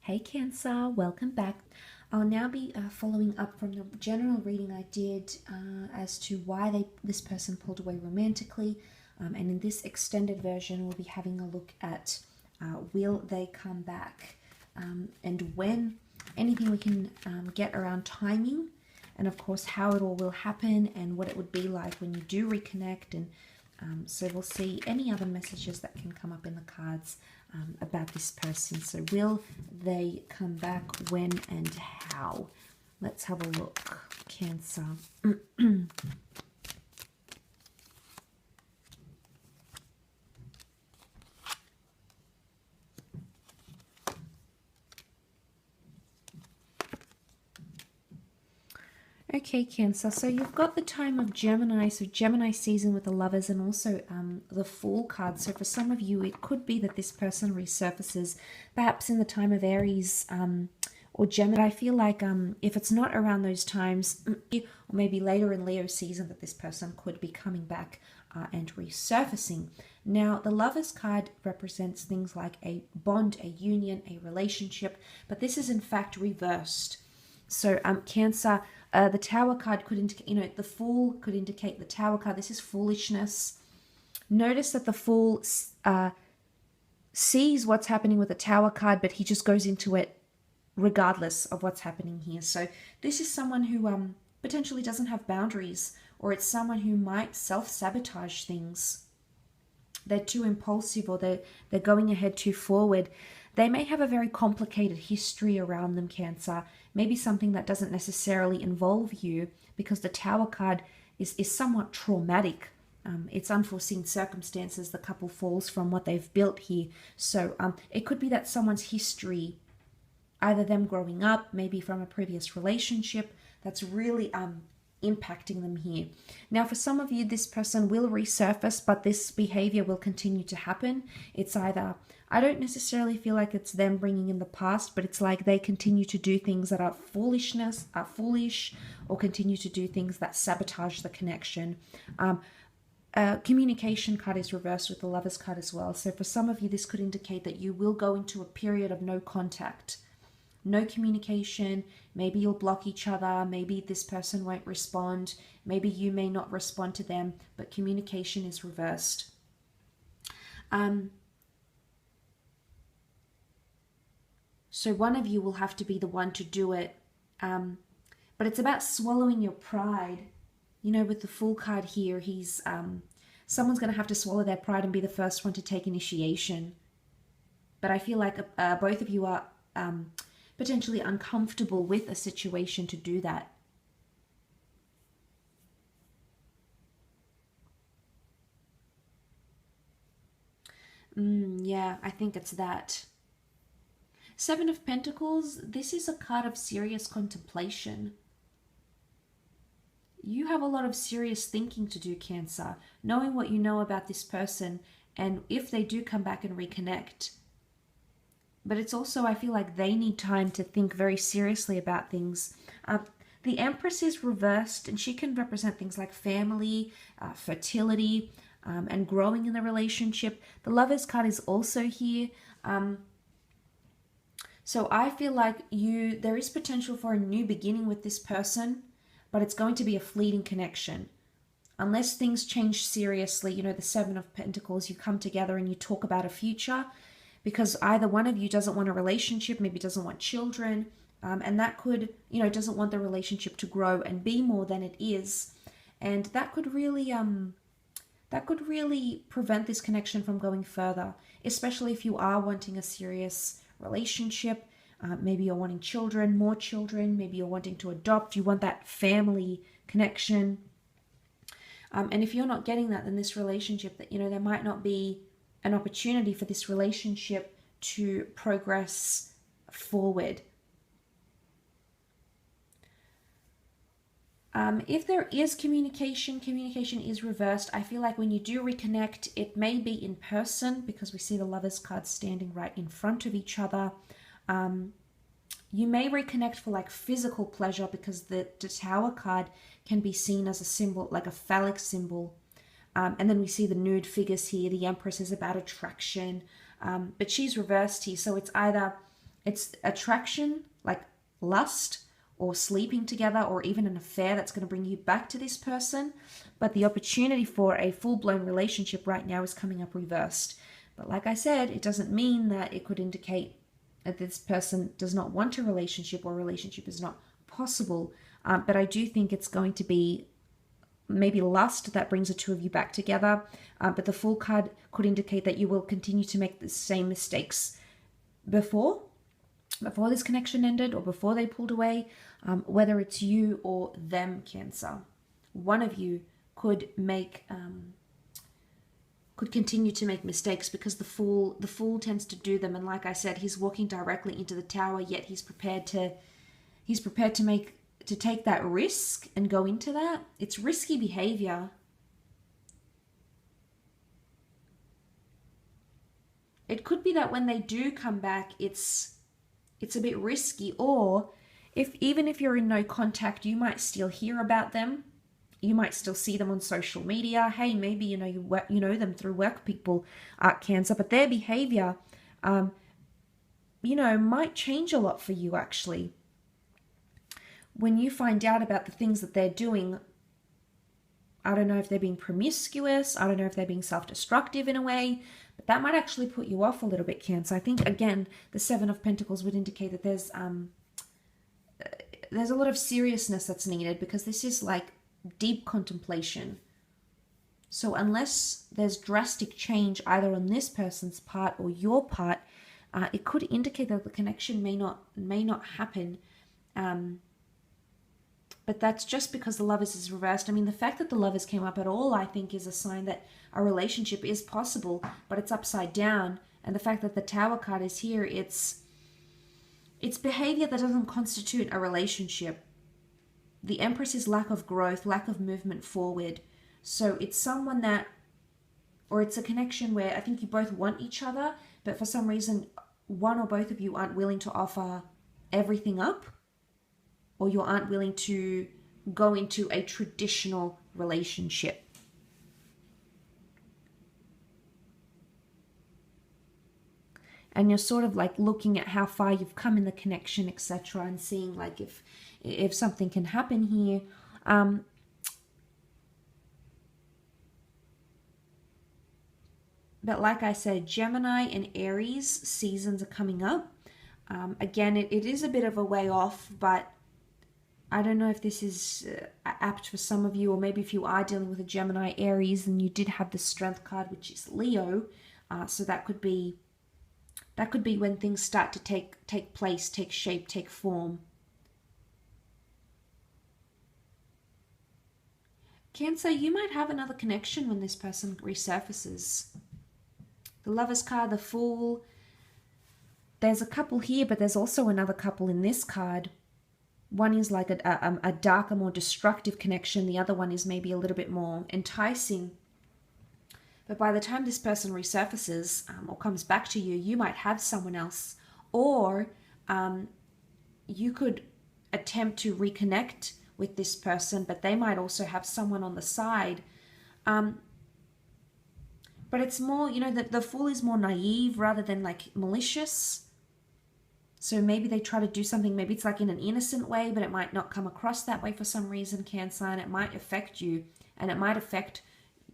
Hey Cancer, welcome back. I'll now be following up from the general reading I did as to why this person pulled away romantically. And in this extended version, we'll be having a look at will they come back and when, anything we can get around timing, and of course how it all will happen and what it would be like when you do reconnect. And so we'll see any other messages that can come up in the cards about this person. So will they come back, when and how? Let's have a look. Cancer. Okay, Cancer, so you've got the time of Gemini, so Gemini season with the Lovers, and also the Fool card. So for some of you, it could be that this person resurfaces perhaps in the time of Aries or Gemini. I feel like if it's not around those times, or maybe later in Leo season, that this person could be coming back and resurfacing. Now, the Lovers card represents things like a bond, a union, a relationship, but this is in fact reversed. So Cancer, the Tower card could indicate, the Fool could indicate the Tower card. This is foolishness. Notice that the Fool sees what's happening with the Tower card, but he just goes into it regardless of what's happening here. So this is someone who potentially doesn't have boundaries, or it's someone who might self-sabotage things. They're too impulsive, or they're going ahead too forward. They may have a very complicated history around them, Cancer. Maybe something that doesn't necessarily involve you, because the Tower card is somewhat traumatic. It's unforeseen circumstances the couple falls from, what they've built here. So it could be that someone's history, either them growing up, maybe from a previous relationship, that's really impacting them here. Now, for some of you, this person will resurface, but this behavior will continue to happen. It's either, I don't necessarily feel like it's them bringing in the past, but it's like they continue to do things that are foolish, or continue to do things that sabotage the connection. Communication card is reversed with the Lovers card as well. So for some of you, this could indicate that you will go into a period of no contact. No communication. Maybe you'll block each other. Maybe this person won't respond. Maybe you may not respond to them, but communication is reversed. So one of you will have to be the one to do it. But it's about swallowing your pride. You know, with the Fool card here, he's someone's going to have to swallow their pride and be the first one to take initiation. But I feel like both of you are potentially uncomfortable with a situation to do that. Yeah, I think it's that. Seven of Pentacles, this is a card of serious contemplation. You have a lot of serious thinking to do, Cancer, knowing what you know about this person, and if they do come back and reconnect. But it's also, I feel like they need time to think very seriously about things. The Empress is reversed, and she can represent things like family, fertility, and growing in the relationship. The Lovers card is also here. So I feel like there is potential for a new beginning with this person, but it's going to be a fleeting connection. Unless things change seriously, you know, the Seven of Pentacles, you come together and you talk about a future, because either one of you doesn't want a relationship, maybe doesn't want children, and that could, you know, doesn't want the relationship to grow and be more than it is. And that could really prevent this connection from going further, especially if you are wanting a serious relationship. Maybe you're wanting children, more children, maybe you're wanting to adopt, you want that family connection. And if you're not getting that, then this relationship, that, you know, there might not be an opportunity for this relationship to progress forward. If there is communication is reversed. I feel like when you do reconnect, it may be in person, because we see the Lovers card standing right in front of each other. You may reconnect for like physical pleasure, because the Tower card can be seen as a symbol, like a phallic symbol. And then we see the nude figures here. The Empress is about attraction, but she's reversed here. So it's either It's attraction, like lust or sleeping together, or even an affair that's going to bring you back to this person. But the opportunity for a full-blown relationship right now is coming up reversed. But like I said, it doesn't mean that it could indicate that this person does not want a relationship or a relationship is not possible. But I do think it's going to be maybe lust that brings the two of you back together. But the Fool card could indicate that you will continue to make the same mistakes before this connection ended or before they pulled away, whether it's you or them, Cancer. One of you could continue to make mistakes because the fool tends to do them. And like I said, he's walking directly into the Tower, yet he's prepared to take that risk and go into that. It's risky behavior. It could be that when they do come back, it's a bit risky, or even if you're in no contact, you might still hear about them. You might still see them on social media. Hey, maybe you know them through work people, Cancer, but their behavior, might change a lot for you actually. When you find out about the things that they're doing, I don't know if they're being promiscuous. I don't know if they're being self-destructive in a way. But that might actually put you off a little bit, Cancer. I think, again, the Seven of Pentacles would indicate that there's a lot of seriousness that's needed, because this is like deep contemplation. So unless there's drastic change either on this person's part or your part, it could indicate that the connection may not happen. But that's just because the Lovers is reversed. I mean, the fact that the Lovers came up at all, I think, is a sign that a relationship is possible, but it's upside down. And the fact that the Tower card is here, it's behavior that doesn't constitute a relationship. The Empress is lack of growth, lack of movement forward. So it's someone that, or it's a connection where I think you both want each other, but for some reason, one or both of you aren't willing to offer everything up, or you aren't willing to go into a traditional relationship. And you're sort of like looking at how far you've come in the connection, etc., and seeing like if something can happen here. But like I said, Gemini and Aries seasons are coming up. Again, it is a bit of a way off, but I don't know if this is apt for some of you, or maybe if you are dealing with a Gemini, Aries, and you did have the Strength card, which is Leo. So that could be when things start to take place, take shape, take form. Cancer, you might have another connection when this person resurfaces. The Lovers card, the Fool. There's a couple here, but there's also another couple in this card. One is like a darker, more destructive connection. The other one is maybe a little bit more enticing. But by the time this person resurfaces or comes back to you, you might have someone else. Or you could attempt to reconnect with this person, but they might also have someone on the side. But it's more, the Fool is more naive rather than like malicious. So maybe they try to do something, maybe it's like in an innocent way, but it might not come across that way for some reason, Cancer, and it might affect you, and it might affect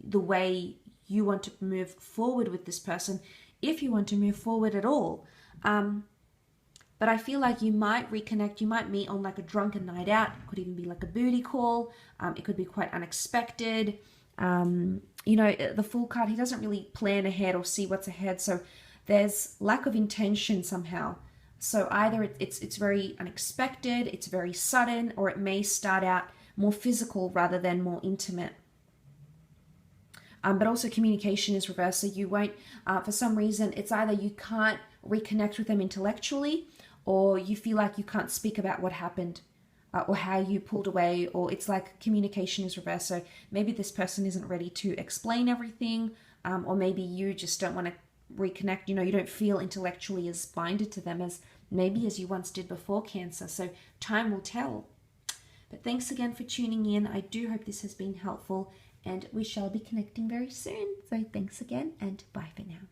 the way you want to move forward with this person, if you want to move forward at all. But I feel like you might reconnect, you might meet on like a drunken night out, it could even be like a booty call, it could be quite unexpected. The Fool card, he doesn't really plan ahead or see what's ahead, so there's lack of intention somehow. So either it's very unexpected, it's very sudden, or it may start out more physical rather than more intimate. But also communication is reversed, so you won't, for some reason, it's either you can't reconnect with them intellectually, or you feel like you can't speak about what happened, or how you pulled away, or it's like communication is reversed. So maybe this person isn't ready to explain everything, or maybe you just don't want to reconnect, you don't feel intellectually as binded to them as you once did before, Cancer. So time will tell. But thanks again for tuning in. I do hope this has been helpful, and we shall be connecting very soon. So thanks again, and bye for now.